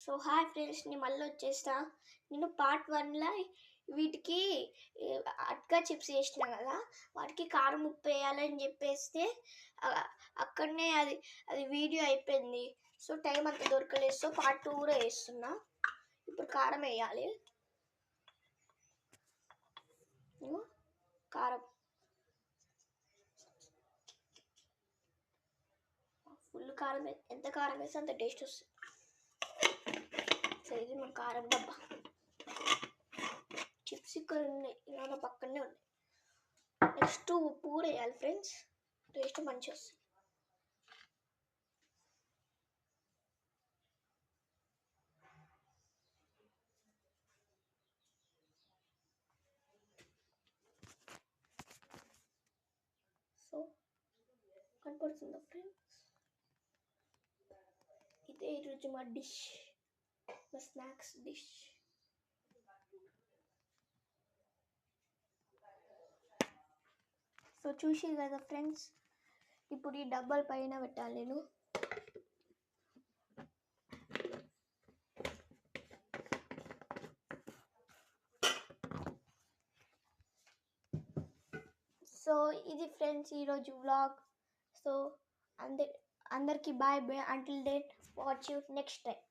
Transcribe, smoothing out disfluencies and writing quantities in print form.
So hi friends, నేను మళ్ళీ వచ్చేస్తా. నేను పార్ట్ 1లో వీటికి అట్కా చిప్స్ చేసిన కదా, వాటికి కారం ఉప్పు వేయాలని చెప్పేస్తే అక్కడనే అది వీడియో అయిపోయింది. సో టైం అంత దొరకలేదు. సో పార్ట్ 2 కూడా వేస్తున్నా. ఇప్పుడు కారం వేయాలి. కారం ఫుల్ కారం, ఎంత కారం వేస్తే అంత టేస్ట్ వస్తుంది. సో ఇది మన కారం డబ్బా. చిప్స్ ఇక్కడ ఉన్నాయి, ఇలా పక్కనే ఉన్నాయి. నెక్స్ట్ ఉప్పు కూడా వేయాలి ఫ్రెండ్స్, టేస్ట్ మంచిగా వస్తుంది. సో కనపడుతుందా ఫ్రెండ్స్? ఇదే ఈరోజు మా డిష్, మా స్నాక్స్ డిష్. సో చూసి కదా ఫ్రెండ్స్, ఇప్పుడు ఈ డబ్బాల పైన పెట్టాలి నేను. సో ఇది ఫ్రెండ్స్ ఈరోజు వ్లాగ్. సో అందరికి bye bye. Until then watch you next time.